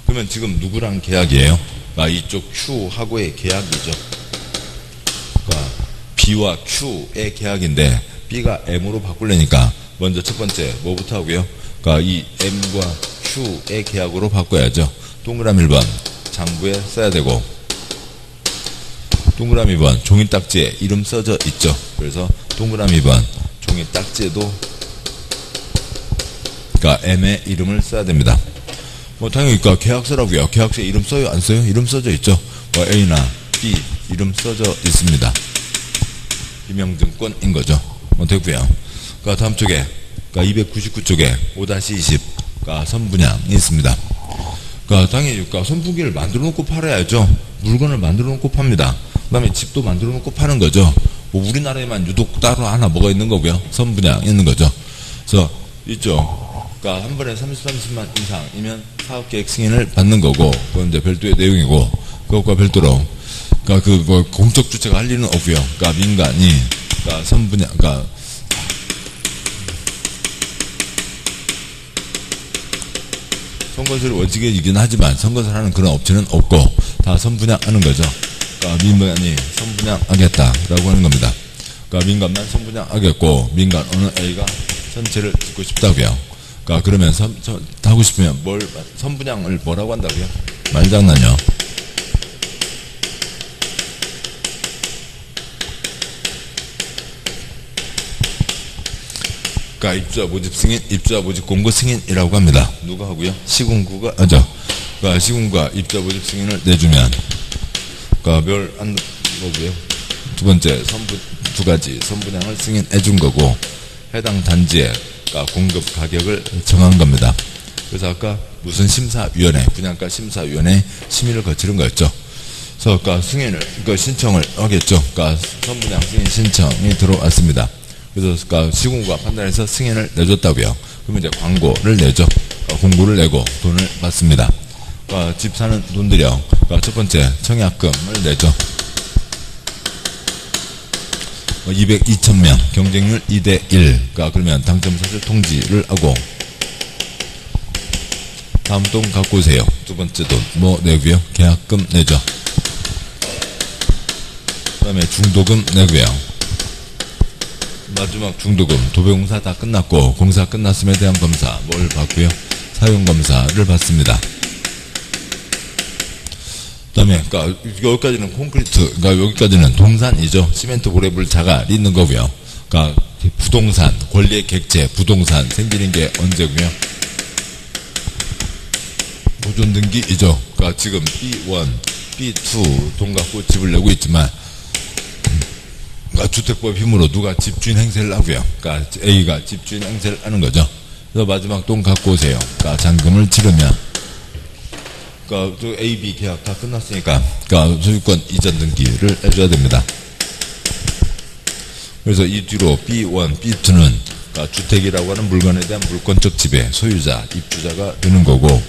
그러면 지금 누구랑 계약이에요? 그러니까 이쪽 Q하고의 계약이죠. 그러니까 B와 Q의 계약인데 B가 M으로 바꾸려니까 먼저 첫 번째 뭐부터 하고요? 그러니까 이 M과 Q의 계약으로 바꿔야죠. 동그라미 1번 장부에 써야 되고 동그라미 2번 종이딱지에 이름 써져 있죠. 그래서 동그라미 2번 종이딱지에도 그러니까 M의 이름을 써야 됩니다. 뭐 당연히 그러니까 계약서라고요. 계약서에 이름 써요? 안 써요? 이름 써져 있죠. 뭐 A나 B 이름 써져 있습니다. 비명증권인 거죠. 뭐 되고요. 그러니까 다음 쪽에 그러니까 299쪽에 5-20 그러니까 선분양이 있습니다. 그러니까 당연히 그러니까 선풍기를 만들어 놓고 팔아야죠. 물건을 만들어 놓고 팝니다. 그 다음에 집도 만들어 놓고 파는 거죠. 뭐 우리나라에만 유독 따로 하나 뭐가 있는 거고요. 선분양 있는 거죠. 그래서 있죠. 그러니까 한 번에 30만 이상이면 사업계획 승인을 받는 거고, 그건 이제 별도의 내용이고, 그것과 별도로, 그러니까 그 뭐 공적 주체가 할 일은 없고요. 그러니까 민간이, 그러니까 선분양, 그러니까 선거설 원칙이긴 하지만 선거설 하는 그런 업체는 없고 다 선분양하는 거죠. 그러니까 민간이 선분양하겠다라고 하는 겁니다. 그러니까 민간만 선분양하겠고 민간 어느 A가 전체를 짓고 싶다고요. 그러니까 그러면 하고 싶으면 선분양을 뭐라고 한다고요? 말장난이요. 그러니까 입주자 모집 승인, 입주자 모집 공고 승인이라고 합니다. 누가 하고요? 시군구가 하죠. 그러니까 시군구가 입주자 모집 승인을 내주면, 그러니까 뭐고요? 두 번째 두 가지 선분양을 승인해 준 거고, 해당 단지에 그러니까 공급 가격을 정한 겁니다. 그래서 아까 무슨 심사위원회, 분양가 심사위원회 심의를 거치는 거였죠. 그래서 그러니까 승인을, 그러니까 신청을 하겠죠. 그러니까 선분양 승인 신청이 들어왔습니다. 그래서 그러니까 시군구가 판단해서 승인을 내줬다고요. 그러면 이제 광고를 내죠. 그러니까 공고를 내고 돈을 받습니다. 그러니까 집 사는 돈들이요. 그러니까 첫 번째 청약금을 내죠. 202,000명, 경쟁률 2대1. 그러니까 그러면 당첨 사실 통지를 하고, 다음 돈 갖고 오세요. 두 번째 돈 뭐 내고요? 계약금 내죠. 그 다음에 중도금 내고요. 마지막 중도금, 도배공사 다 끝났고 공사 끝났음에 대한 검사 뭘 받고요? 사용검사를 받습니다. 그 다음에 그러니까 여기까지는 콘크리트, 그러니까 여기까지는 동산이죠. 시멘트 고래불 자갈이 있는 거고요. 그러니까 부동산, 권리의 객체, 부동산 생기는 게 언제고요? 보존 등기이죠. 그러니까 지금 B1, B2 돈 갖고 집을 내고 있지만 그러니까 주택법 힘으로 누가 집주인 행세를 하고요. 그러니까 A가 집주인 행세를 하는 거죠. 그래서 마지막 돈 갖고 오세요. 그러니까 잔금을 치르면, 그러니까 또 A, B 계약 다 끝났으니까, 그러니까 소유권 이전 등기를 해줘야 됩니다. 그래서 이 뒤로 B1, B2는 그러니까 주택이라고 하는 물건에 대한 물권적 지배, 소유자, 입주자가 되는 거고,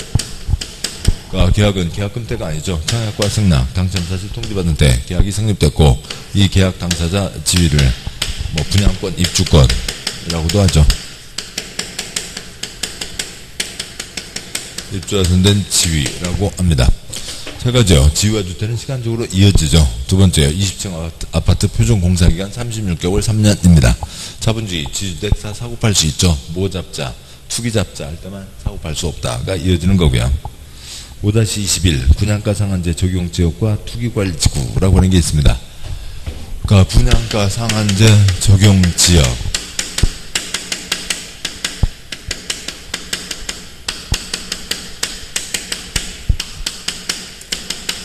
그러니까 계약은 계약금 때가 아니죠. 청약과 승낙, 당첨 사실 통지받은 때 계약이 성립됐고, 이 계약 당사자 지위를 뭐 분양권, 입주권이라고도 하죠. 입주자 선된 지위라고 합니다. 세 가지요. 지위와 주택은 시간적으로 이어지죠. 두 번째요. 20층 아파트 표준 공사기간 36개월 3년입니다. 자본주의, 지주택사 사고팔 수 있죠. 모잡자, 투기잡자 할 때만 사고팔 수 없다가 이어지는 거고요. 5-21 분양가 상한제 적용 지역과 투기관리지구라고 하는 게 있습니다. 그러니까 분양가 상한제 적용 지역,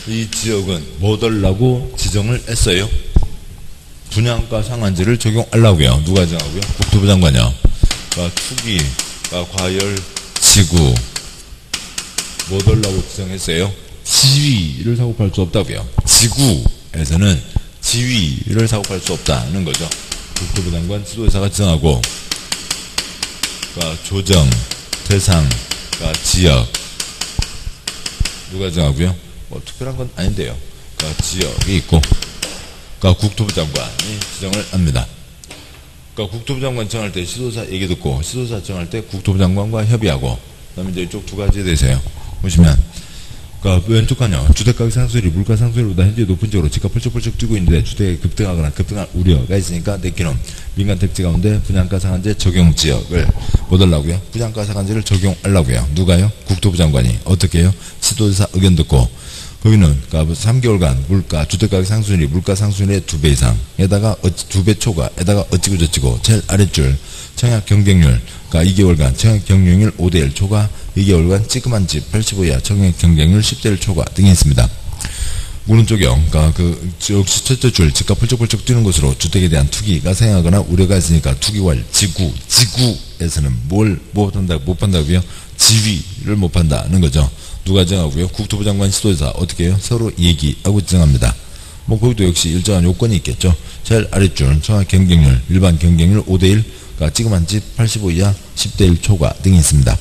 이 지역은 뭐 달라고 지정을 했어요? 분양가 상한제를 적용하려고요. 누가 정하고요? 국토부 장관이요. 그러니까 투기, 그러니까 과열, 지구 뭐 달라고 지정했어요? 지위를 사고팔 수 없다고요. 지구에서는 지위를 사고팔 수 없다는 거죠. 국토부 장관 지도사가 지정하고, 그러니까 조정, 대상, 그러니까 지역 누가 정하고요? 뭐 특별한 건 아닌데요. 그러니까 지역이 있고, 그러니까 국토부 장관이 지정을 합니다. 그러니까 국토부 장관 정할 때 시도사 얘기 듣고, 시도사 정할 때 국토부 장관과 협의하고, 그다음에 이제 이쪽 두 가지에 대해서요. 보시면, 그러니까 왼쪽 칸요. 주택가격 상승률이 물가 상승률보다 현재 높은 쪽으로 집값 펄쩍펄쩍 뛰고 있는데 주택이 급등하거나 급등할 우려가 있으니까 내키는 민간 택지 가운데 분양가 상한제 적용 지역을 못 하려고요. 분양가 상한제를 적용하려고요. 누가요? 국토부 장관이. 어떻게 해요? 시도사 의견 듣고, 거기는 그러니까 3개월간 물가 주택가격 상승률이 물가 상승률의 2배 이상에다가 2배 초과에다가 어찌고 저찌고 제일 아랫줄 청약 경쟁률, 그러니까 2개월간 청약 경쟁률 5대1 초과, 2개월간 찌그만 집 85 이하 청약 경쟁률 10대1 초과 등이 있습니다. 오른쪽이요. 그러니까 그 역시 첫째 줄 집값 펄쩍펄쩍 뛰는 곳으로 주택에 대한 투기가 생하거나 우려가 있으니까 투기활 지구에서는 뭘 못 판다고요? 지위를 못 판다는 거죠. 누가 정하고요? 국토부 장관 시도지사 어떻게 해요? 서로 얘기하고 정합니다. 뭐 거기도 역시 일정한 요건이 있겠죠. 제일 아랫줄 청약 경쟁률, 일반 경쟁률 5대1, 그러니까 찌그만 집 85 이하 10대1 초과 등이 있습니다.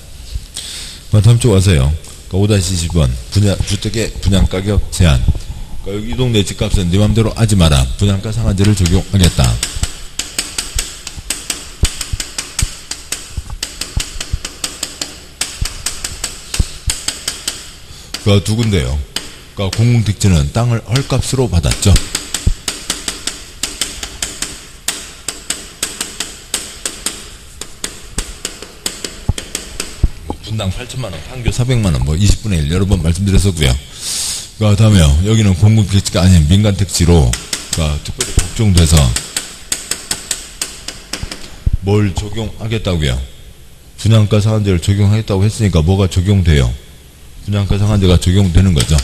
다음 쪽 와서요. 그러니까 5-20번 주택의 분양가격 제한. 그러니까 여기 이 동네 집값은 네 맘대로 하지 마라. 분양가 상한제를 적용하겠다. 그 두 군데요. 그러니까 공공택지는 땅을 헐값으로 받았죠. 분당 8천만원, 판교 400만원, 뭐 20분의 1 여러 번 말씀드렸었고요. 그 다음에요. 여기는 공공택지가 아닌 민간택지로, 그러니까 특별히 복종돼서 뭘 적용하겠다고요? 분양가 상한제를 적용하겠다고 했으니까 뭐가 적용돼요? 분양가 상한제가 적용되는 거죠.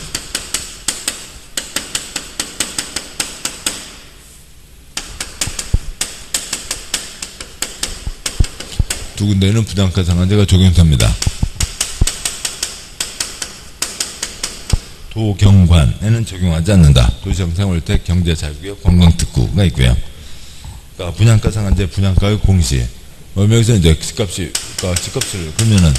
두 군데에는 분양가 상한제가 적용됩니다. 도경관에는 적용하지 않는다. 도시정생활주택 경제자유구역 관광특구가 있고요. 그러니까 분양가 상한제, 분양가의 공시. 여기서 이제 집값을 그러면은,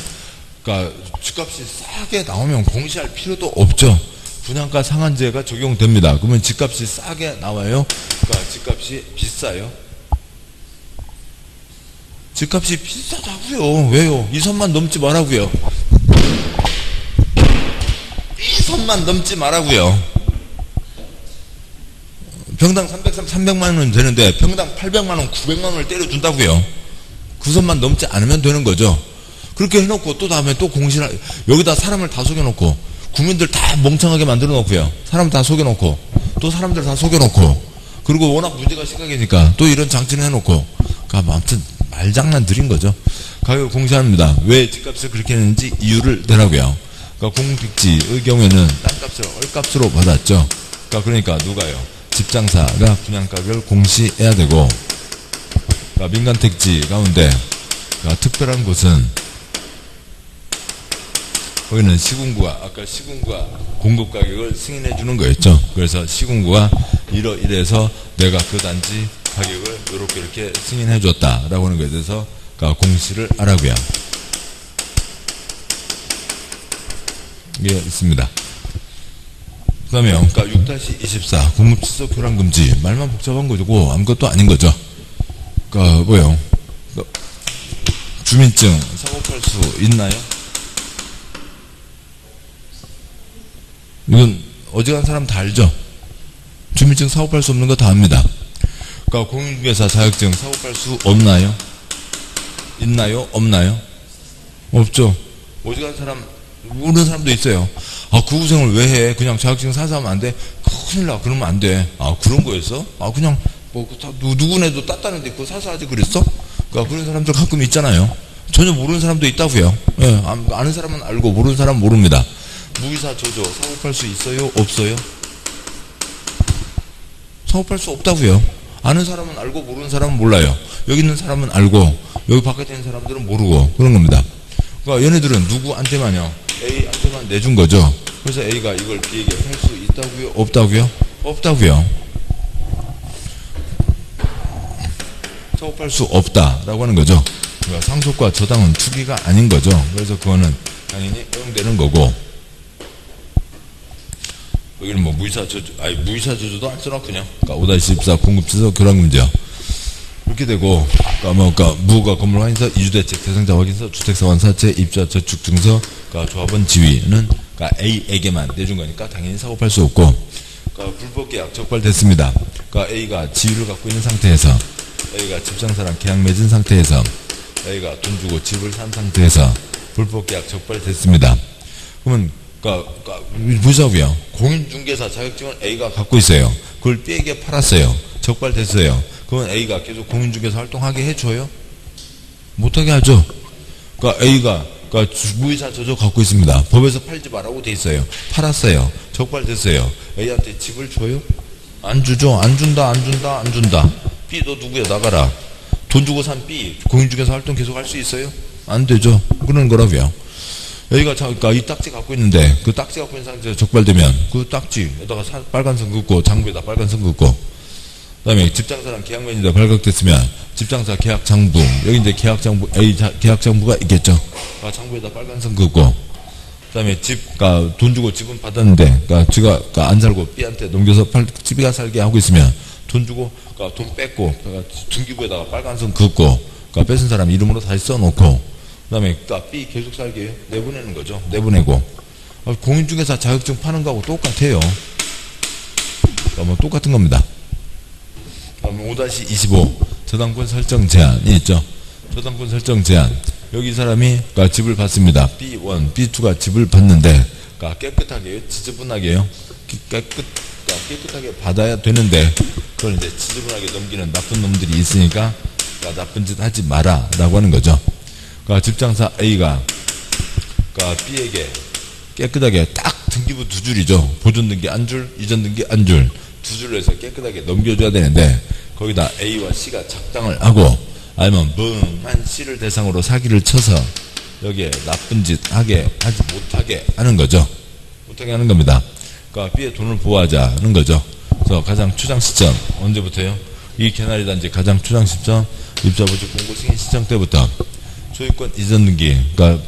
그러니까 집값이 싸게 나오면 공시할 필요도 없죠. 분양가 상한제가 적용됩니다. 그러면 집값이 싸게 나와요. 그러니까 집값이 비싸요. 집값이 비싸다고요. 왜요? 이 선만 넘지 말라고요. 이 선만 넘지 말라고요. 평당 300만 원 되는데 평당 800만 원, 900만 원을 때려준다고요. 그 선만 넘지 않으면 되는 거죠. 그렇게 해놓고 또 다음에 또 공시를 여기다 사람을 다 속여놓고 국민들 다 멍청하게 만들어 놓고요. 사람 다 속여놓고 또 사람들 다 속여놓고 그리고 워낙 문제가 심각해지니까 또 이런 장치를 해놓고 그러니까 아무튼 말장난들인 거죠. 가격 공시합니다. 왜 집값을 그렇게 했는지 이유를 대라고요. 그러니까 공공택지의 경우에는 땅값을 헐값으로 받았죠. 그러니까 누가요? 집장사가 분양가격을 공시해야 되고, 그러니까 민간 택지 가운데 그러니까 특별한 곳은 거기는 시군구가 아까 시군구가 공급 가격을 승인해 주는 거였죠. 그래서 시군구가 이래서 내가 그 단지 가격을 이렇게 승인해 줬다라고 하는 것에 대해서 그러니까 공시를 하라고요. 이게 있습니다. 그 다음에 그러니까 6-24 공급 취소 교란 금지 말만 복잡한 거고 아무것도 아닌 거죠. 그러니까 뭐요? 주민증 사고 팔 수 있나요? 이건 어지간한 사람 다 알죠? 주민증 사고 팔 수 없는 거 다 압니다. 그러니까 공인중개사 자격증 사고 팔 수 없나요? 있나요? 없나요? 없죠. 어지간한 사람 모르는 사람도 있어요. 아, 그 고생을 왜 해? 그냥 자격증 사서 하면 안 돼? 큰일 나. 그러면 안 돼. 아, 그런 거였어? 아, 그냥 뭐 누구네도 땄다는데 그거 사서 하지 그랬어? 그러니까 그런 사람들 가끔 있잖아요. 전혀 모르는 사람도 있다고요. 예, 아는 사람은 알고 모르는 사람은 모릅니다. 무이사 저조 사고 팔 수 있어요? 없어요? 사고 팔 수 없다고요. 아는 사람은 알고 모르는 사람은 몰라요. 여기 있는 사람은 알고 여기 바깥에 있는 사람들은 모르고 그런 겁니다. 그러니까 얘네들은 누구한테만요? A한테만 내준 거죠. 그래서 A가 이걸 B에게 팔 수 있다고요? 없다고요? 없다고요. 사고 팔 수 없다라고 하는 거죠. 그러니까 상속과 저당은 투기가 아닌 거죠. 그래서 그거는 당연히 허용되는 거고, 여기는 뭐 무이사 저주도 안 써놔 그냥. 그러니까 5-14 공급취소 교란금지요. 이렇게 되고, 그러니까 무가 건물 확인서, 이주대책 대상자 확인서, 주택사원 사채, 입주자 저축증서, 그러니까 조합원 지위는 그러니까 A에게만 내준 거니까 당연히 사고 팔 수 없고, 그러니까 불법계약 적발됐습니다. 그러니까 A가 지위를 갖고 있는 상태에서, A가 집장사랑 계약 맺은 상태에서, A가 돈 주고 집을 산 상태에서 불법계약 적발됐습니다. 그러면 그러니까 무사고요. 공인중개사 자격증을 A가 갖고 있어요. 그걸 B에게 팔았어요. 적발됐어요. 그러면 A가 계속 공인중개사 활동하게 해줘요? 못하게 하죠. 그러니까 A가 그러니까 무이사 저조 갖고 있습니다. 법에서 팔지 말라고 돼 있어요. 팔았어요. 적발됐어요. A한테 집을 줘요? 안 주죠. 안 준다. B 너 누구야? 나가라. 돈 주고 산 B 공인중개사 활동 계속 할 수 있어요? 안 되죠. 그런 거라고요. 여기가 그러니까 이 딱지 갖고 있는데 그 딱지 갖고 있는 상태에서 적발되면 그 딱지에다가 빨간 선 긋고 장부에다 빨간 선 긋고, 그 다음에 집장사랑 계약면에다 발각됐으면 집장사 계약장부, 여기 이제 계약장부 A 계약장부가 있겠죠. 그러니까 장부에다 빨간 선 긋고, 그 다음에 그러니까 돈 주고 집은 받았는데 그러니까 지가 그러니까 안 살고 B한테 넘겨서 집이가 살게 하고 있으면 돈 주고 그러니까 돈 뺏고 그러니까 등기부에다가 빨간 선 긋고 그러니까 뺏은 사람 이름으로 다시 써놓고, 그 다음에 그러니까 B 계속 살게 내보내는 거죠. 내보내고, 공인중개사 자격증 파는 거하고 똑같아요. 그러니까 뭐 똑같은 겁니다. 그다음에 5-25 저당권 설정 제한이 있죠. 저당권 설정 제한. 여기 이 사람이 그러니까 집을 받습니다. B1, B2가 집을 받는데 그러니까 깨끗하게 지저분하게요. 깨끗하게 받아야 되는데 그걸 이제 지저분하게 넘기는 나쁜 놈들이 있으니까 그러니까 나쁜 짓 하지 마라 라고 하는 거죠. 그러니까 집장사 A가 그러니까 B에게 깨끗하게 딱 등기부 2줄이죠. 보존 등기 1줄, 이전 등기 1줄, 2줄로 해서 깨끗하게 넘겨줘야 되는데 거기다 A와 C가 작당을 하고 아니면 멍한 C를 대상으로 사기를 쳐서 여기에 나쁜 짓 하지 못하게 하는 거죠. 못하게 하는 겁니다. 그러니까 B의 돈을 보호하자는 거죠. 그래서 가장 추장 시점 언제부터요? 이 개나리 단지 가장 추장 시점 입주자보증 공고 승인 신청 때부터 소유권 이전 등기, 그러니까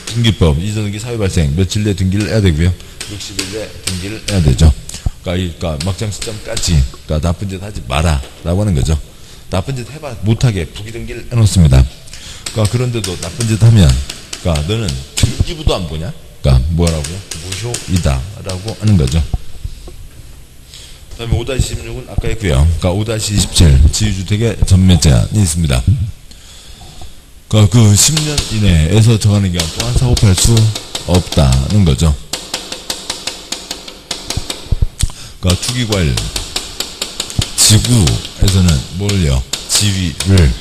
등기법 이전 등기 사유 발생 며칠 내 등기를 해야 되고요. 60일 내 등기를 해야 되죠. 그러니까 막장 시점까지 그러니까 나쁜 짓 하지 마라라고 하는 거죠. 나쁜 짓 해봐 못하게 부기 등기를 해놓습니다. 그러니까 그런데도 나쁜 짓 하면 그러니까 너는 등기부도 안 보냐? 그러니까 뭐라고요? 무효이다라고 하는 거죠. 그다음에 5-26은 아까 했고요. 그러니까 5-27 지유주택의 전매 제한이 있습니다. 그러니까 그 10년 이내에서 정하는 경우 또한 사고팔 수 없다는 거죠. 그러니까 투기과일 지구에서는 뭘요? 지위를,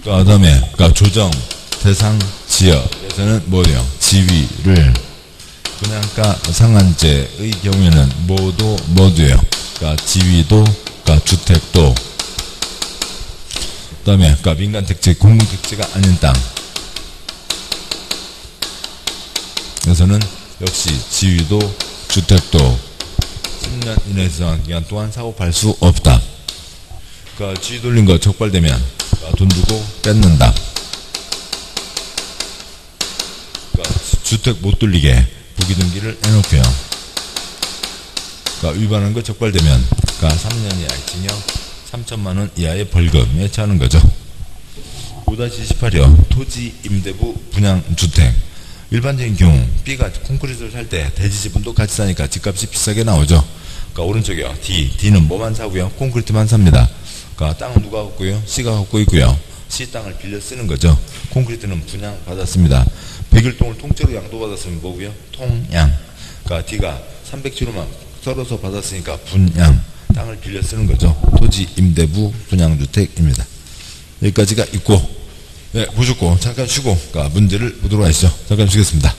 그 다음에 그러니까 조정 대상 지역에서는 뭐예요? 지위를, 분양가 상한제의 경우에는 모두요. 그러니까 지위도, 그러니까 주택도, 그 다음에 그러니까 민간 택지, 공공 택지가 아닌 땅. 그래서는 역시 지위도, 주택도 10년 이내 정한 기간 동안 사고 팔 수 없다. 그러니까 지위 돌린 거 적발되면 그러니까 돈 주고 뺏는다. 그러니까 주택 못 돌리게 부기등기를 해놓고요. 그러니까 위반한 거 적발되면 그러니까 3년 이하의 징역 3천만원 이하의 벌금에 처하는 거죠. 5-28이요. 토지 임대부 분양주택. 일반적인 경우 B가 콘크리트를 살 때 대지 지분도 같이 사니까 집값이 비싸게 나오죠. 그러니까 오른쪽이요. D는 뭐만 사고요? 콘크리트만 삽니다. 그러니까 땅은 누가 갖고요? C가 갖고 있고요. C 땅을 빌려 쓰는 거죠. 콘크리트는 분양 받았습니다. 100일동을 통째로 양도받았으면 뭐고요? 통양. 그러니까 D가 300kg만 썰어서 받았으니까 분양. 땅을 빌려 쓰는 거죠. 토지 임대부 분양주택입니다. 여기까지가 있고, 네, 보셨고 잠깐 쉬고 문제를 보도록 하시죠. 잠깐 쉬겠습니다.